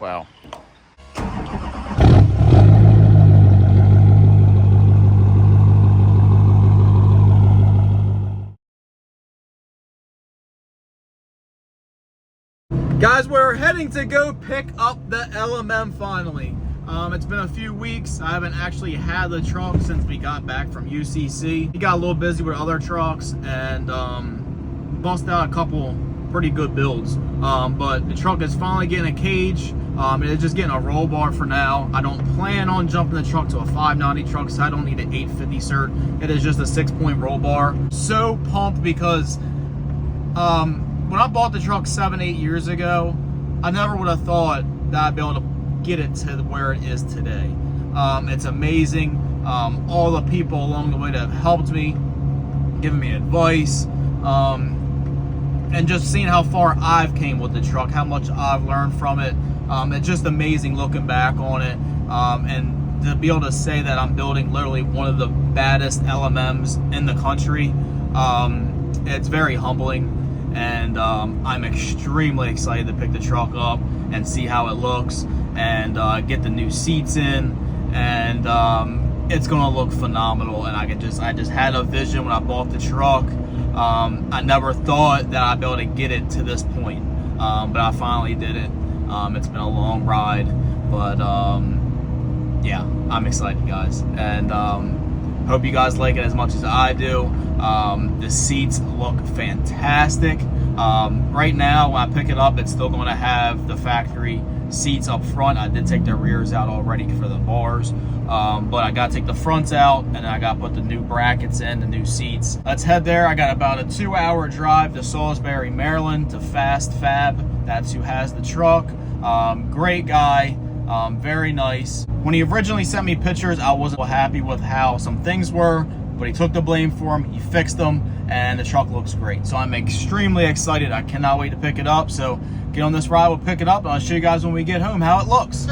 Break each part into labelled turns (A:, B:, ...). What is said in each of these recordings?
A: Wow. Guys, we're heading to go pick up the LMM finally. It's been a few weeks. I haven't actually had the truck since we got back from UCC. We got a little busy with other trucks and bust out a couple pretty good builds. But the truck is finally getting a cage. It's just getting a roll bar for now. I don't plan on jumping the truck to a 590 truck, so I don't need an 850 cert. It is just a 6-point roll bar. So pumped because when I bought the truck 7-8 years ago, I never would have thought that I'd be able to get it to where it is today. It's amazing. All the people along the way that have helped me, giving me advice, and just seeing how far I've came with the truck, how much I've learned from it. It's just amazing looking back on it, and to be able to say that I'm building literally one of the baddest LMMs in the country, it's very humbling. And I'm extremely excited to pick the truck up and see how it looks and get the new seats in, and it's gonna look phenomenal. And I just had a vision when I bought the truck. I never thought that I'd be able to get it to this point, but I finally did it. It's been a long ride, but yeah, I'm excited, guys, and hope you guys like it as much as I do. The seats look fantastic. Right now, when I pick it up, it's still going to have the factory seats up front. I did take the rears out already for the bars, but I got to take the fronts out, and I got to put the new brackets in, the new seats. Let's head there. I got about a 2-hour drive to Salisbury, Maryland, to Fast Fab. That's who has the truck. Great guy. Very nice. When he originally sent me pictures, I wasn't happy with how some things were, but he took the blame for them, he fixed them, and the truck looks great. So I'm extremely excited. I cannot wait to pick it up. So get on this ride, we'll pick it up, and I'll show you guys when we get home how it looks.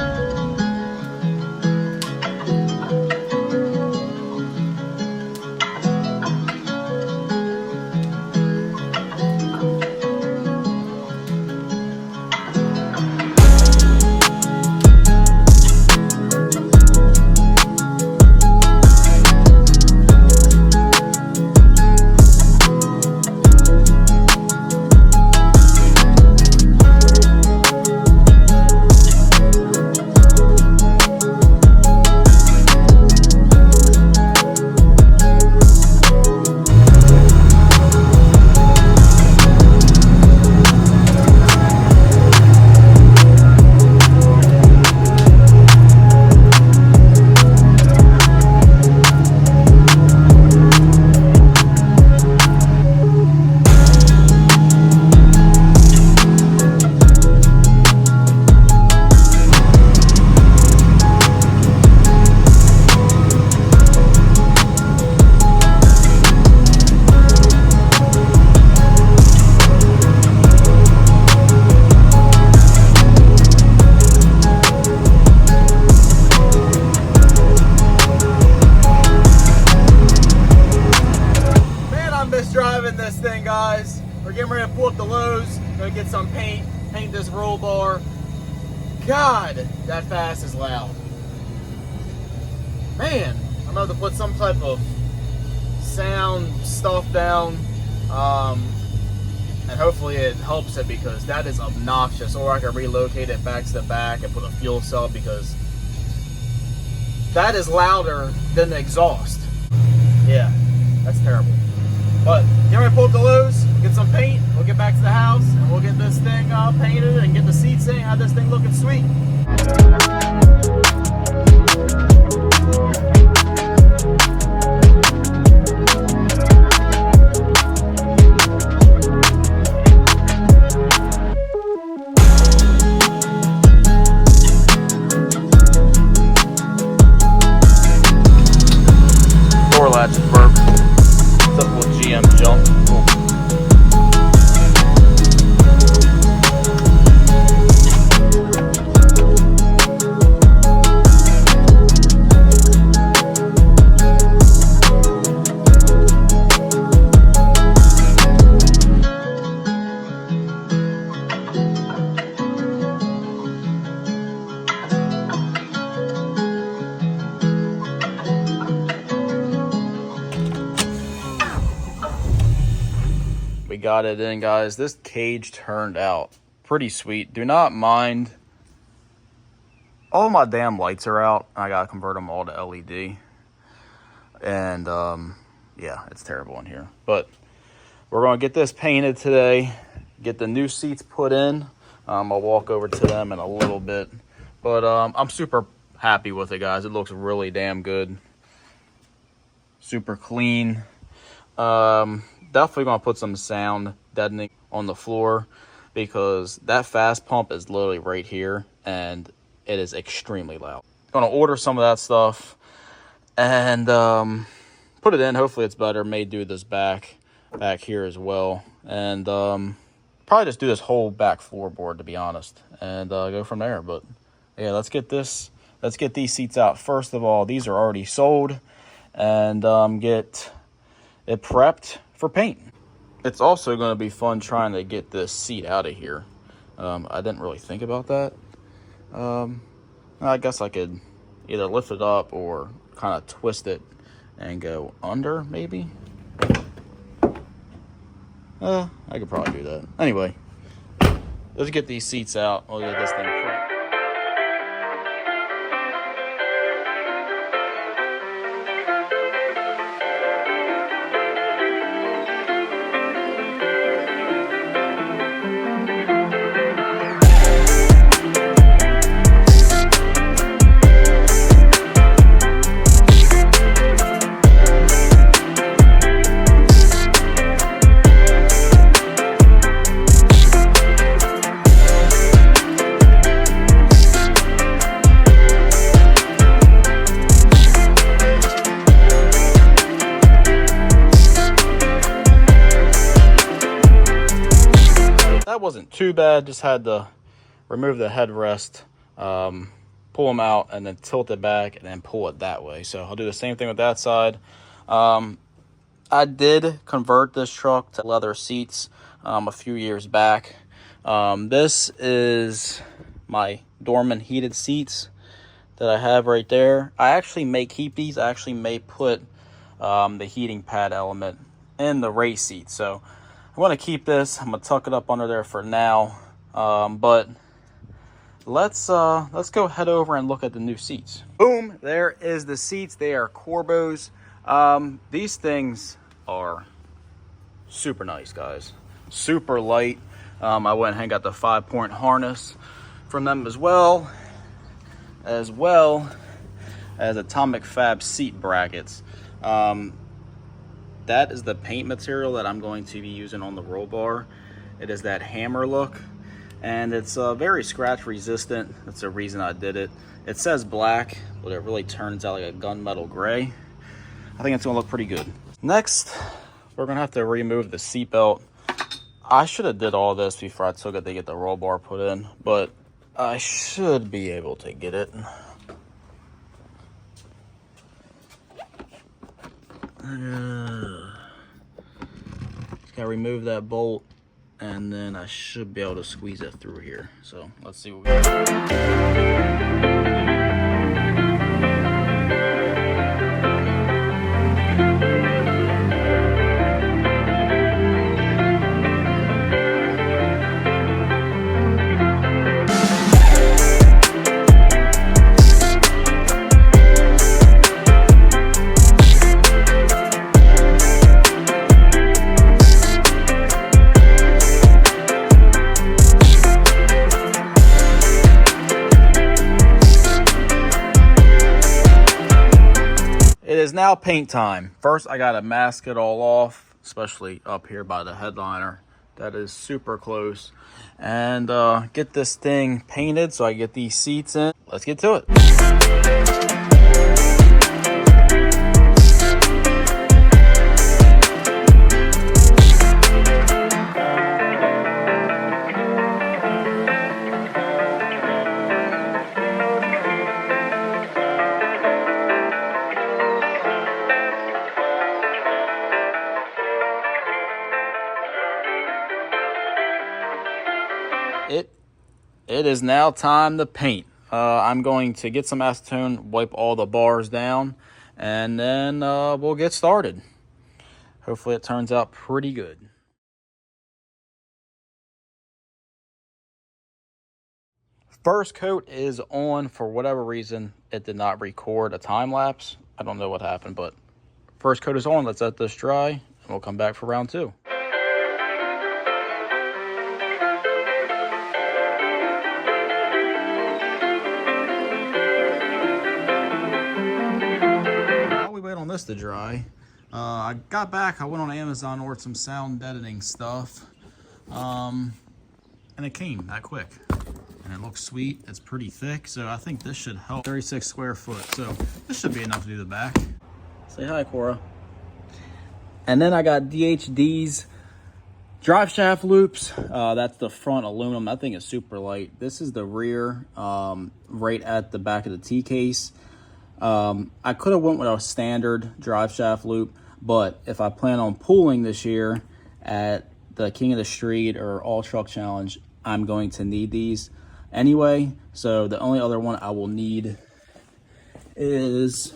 A: This thing, guys. We're getting ready to pull up the Lowe's, gonna get some paint this roll bar. God, that fast is loud. Man, I'm gonna have to put some type of sound stuff down, and hopefully it helps it, because that is obnoxious. Or I can relocate it back to the back and put a fuel cell, because that is louder than the exhaust. Yeah, that's terrible. But get ready to pull up the Lowe's, get some paint, we'll get back to the house, and we'll get this thing painted and get the seats in, have this thing looking sweet. Door latch is broke. Typical GM jump. Cool. We got it in, guys. This cage turned out pretty sweet. Do not mind. All my damn lights are out. I gotta convert them all to LED. And yeah, it's terrible in here. But we're gonna get this painted today. Get the new seats put in. I'll walk over to them in a little bit. But I'm super happy with it, guys. It looks really damn good. Super clean. Definitely gonna put some sound deadening on the floor because that fast pump is literally right here and it is extremely loud. Gonna order some of that stuff and put it in. Hopefully it's better. May do this back here as well, and probably just do this whole back floorboard, to be honest, and go from there. But yeah, let's get these seats out. First of all, these are already sold, and get it prepped for paint. It's also going to be fun trying to get this seat out of here. I didn't really think about that. I guess I could either lift it up or kind of twist it and go under, maybe. I could probably do that. Anyway, let's get these seats out. We'll get this thing prepped. That wasn't too bad. Just had to remove the headrest, pull them out, and then tilt it back and then pull it that way. So I'll do the same thing with that side. I did convert this truck to leather seats a few years back. This is my Dorman heated seats that I have right there. I actually may keep these. I actually may put the heating pad element in the race seat. So I'm going to keep this. I'm going to tuck it up under there for now. But let's go head over and look at the new seats. Boom, there is the seats. They are Corbos. These things are super nice, guys. Super light. I went and got the 5-point harness from them as well as Atomic Fab seat brackets. That is the paint material that I'm going to be using on the roll bar. It is that hammer look, and it's very scratch resistant. That's the reason I did it. It says black, but it really turns out like a gunmetal gray. I think it's gonna look pretty good. Next, we're gonna have to remove the seatbelt. I should have did all this before I took it to get the roll bar put in, but I should be able to get it. Just gotta remove that bolt, and then I should be able to squeeze it through here. So let's see what we got. It is now paint time. First, I gotta mask it all off, especially up here by the headliner. That is super close. And get this thing painted so I get these seats in. Let's get to it. It is now time to paint. I'm going to get some acetone, wipe all the bars down, and then we'll get started. Hopefully it turns out pretty good.
B: First coat is on. For whatever reason, it did not record a time lapse. I don't know what happened, but first coat is on. Let's let this dry, and we'll come back for round 2. While we wait on this to dry, I got back. I went on Amazon, ordered some sound deadening stuff, and it came that quick. And it looks sweet. It's pretty thick, so I think this should help. 36 square foot, so this should be enough to do the back. Say hi, Cora. And then I got DHD's drive shaft loops. That's the front aluminum. That thing is super light. This is the rear, right at the back of the T-case. I could have went with a standard drive shaft loop, but if I plan on pulling this year at the King of the Street or All Truck Challenge, I'm going to need these anyway. So the only other one I will need is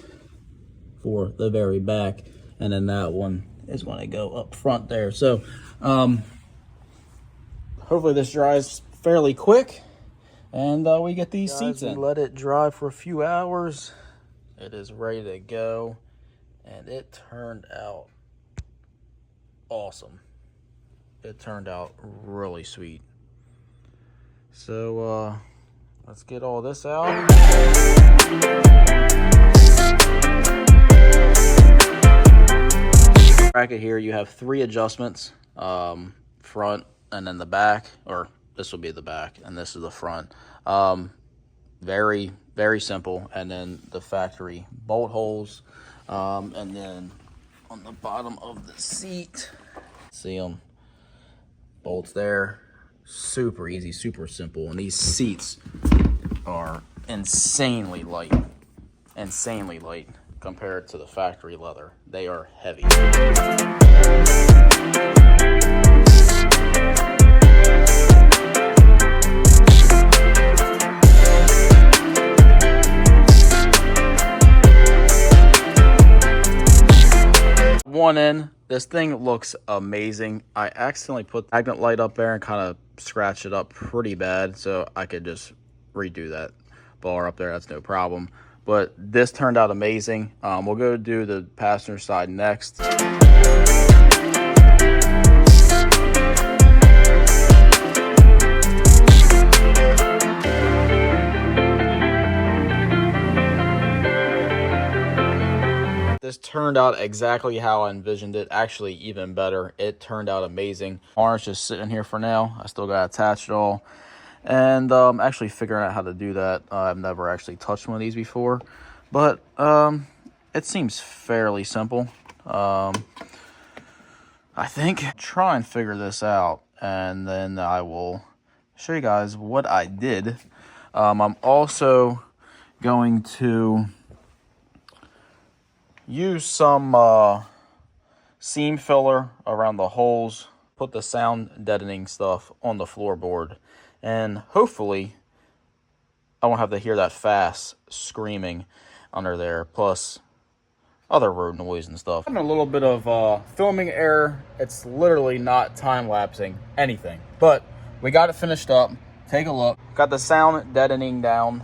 B: for the very back, and then that one is going to go up front there. So hopefully this dries fairly quick, and we get these seats in. Let it dry for a few hours. It is ready to go, and it turned out awesome. It turned out really sweet. So let's get all this out. Bracket here, you have 3 adjustments, front and then the back, or this will be the back and this is the front. Very, very simple. And then the factory bolt holes, and then on the bottom of the seat, see them, bolts there. Super easy, super simple. And these seats are insanely light compared to the factory leather. They are heavy. One in. This thing looks amazing. I accidentally put the magnet light up there and kind of scratched it up pretty bad, so I could just redo that bar up there. That's no problem. But this turned out amazing. We'll go do the passenger side next. This turned out exactly how I envisioned it. Actually, even better. It turned out amazing. Harness just sitting here for now. I still got to attach it all. And actually figuring out how to do that. I've never actually touched one of these before. But it seems fairly simple. I think. Try and figure this out. And then I will show you guys what I did. I'm also going to use some seam filler around the holes, put the sound deadening stuff on the floorboard, and hopefully I won't have to hear that fast screaming under there, plus other road noise and stuff. Having a little bit of filming error. It's literally not time-lapsing anything, but we got it finished up. Take a look. Got the sound deadening down.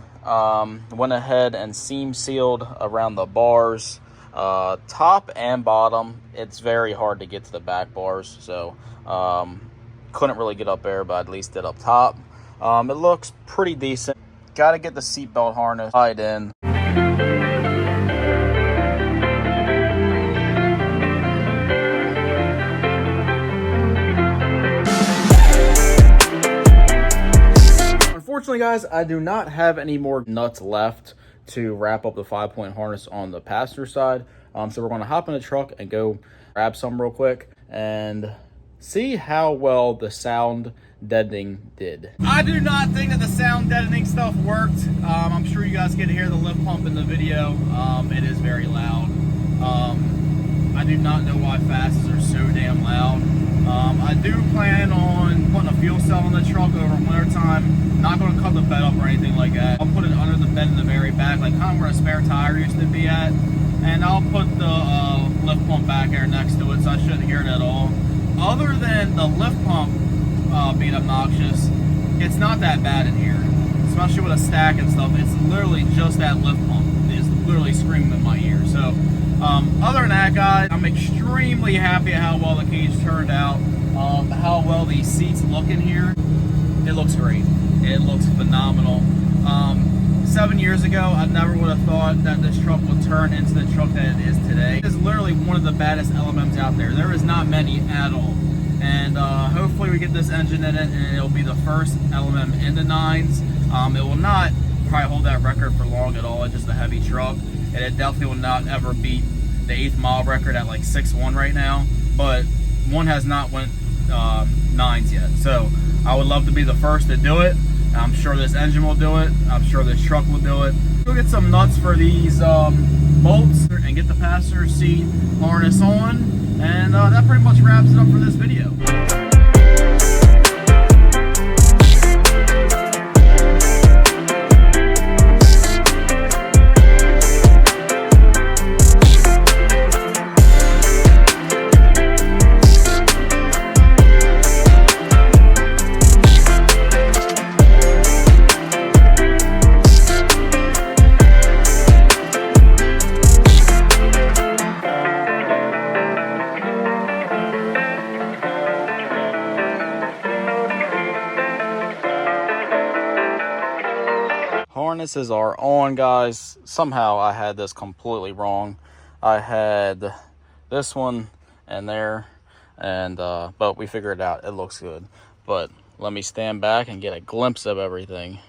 B: Went ahead and seam sealed around the bars. Top and bottom. It's very hard to get to the back bars, so couldn't really get up there, but at least did up top. It looks pretty decent. Got to get the seatbelt harness tied in. Unfortunately, guys, I do not have any more nuts left to wrap up the 5-point harness on the passenger side. So we're going to hop in the truck and go grab some real quick and see how well the sound deadening did. I do not think that the sound deadening stuff worked. I'm sure you guys can hear the lift pump in the video. It is very loud. I do not know why fastest are so damn loud. I do plan on putting a fuel cell in the truck over winter time. Not going to cut the bed up or anything like that. I'll put it under the bed in the very back, like kind of where a spare tire used to be at. And I'll put the lift pump back there next to it, so I shouldn't hear it at all. Other than the lift pump being obnoxious, it's not that bad in here.
A: especially with a stack and stuff, it's literally just that lift pump. It's literally screaming in my ear. So other than that, guys, I'm extremely happy at how well the cage turned out, how well these seats look in here. It looks great. It looks phenomenal. 7 years ago, I never would have thought that this truck would turn into the truck that it is today. It is literally one of the baddest LMMs out there. There is not many at all. And hopefully we get this engine in it, and it'll be the first LMM in the 9s. It will not probably hold that record for long at all. It's just a heavy truck, and it definitely will not ever beat the 8th mile record at like 6.1 right now. But one has not went 9s yet. So I would love to be the first to do it. I'm sure this engine will do it. I'm sure this truck will do it. Go get some nuts for these bolts and get the passenger seat harness on. And that pretty much wraps it up for this video.
B: Harnesses are on, guys. Somehow I had this completely wrong. I had this one and there, and but we figured it out. It looks good. But let me stand back and get a glimpse of everything.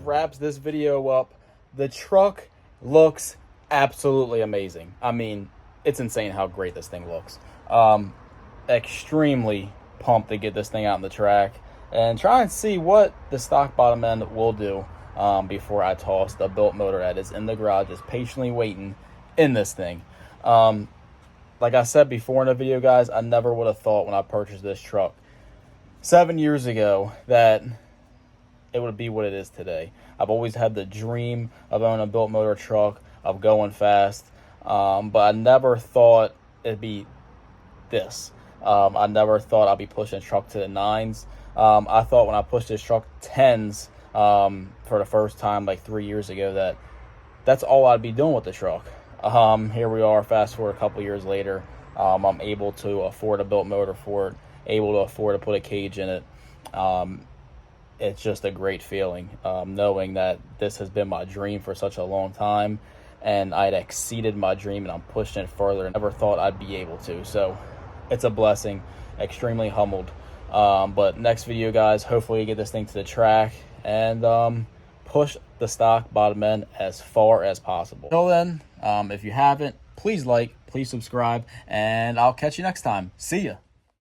B: Wraps this video up. The truck looks absolutely amazing. I mean, it's insane how great this thing looks. Extremely pumped to get this thing out on the track and try and see what the stock bottom end will do before I toss the built motor that is in the garage, just patiently waiting in this thing. Like I said before in the video, guys, I never would have thought when I purchased this truck 7 years ago that it would be what it is today. I've always had the dream of owning a built motor truck, of going fast, but I never thought it'd be this. I never thought I'd be pushing a truck to the 9s. I thought when I pushed this truck 10s for the first time like 3 years ago that's all I'd be doing with the truck. Here we are, fast forward a couple years later. I'm able to afford a built motor for it, able to afford to put a cage in it. It's just a great feeling knowing that this has been my dream for such a long time, and I'd exceeded my dream and I'm pushing it further and never thought I'd be able to. So it's a blessing, extremely humbled. But next video, guys, hopefully get this thing to the track and push the stock bottom end as far as possible. Until then, if you haven't, please like, please subscribe, and I'll catch you next time. See ya.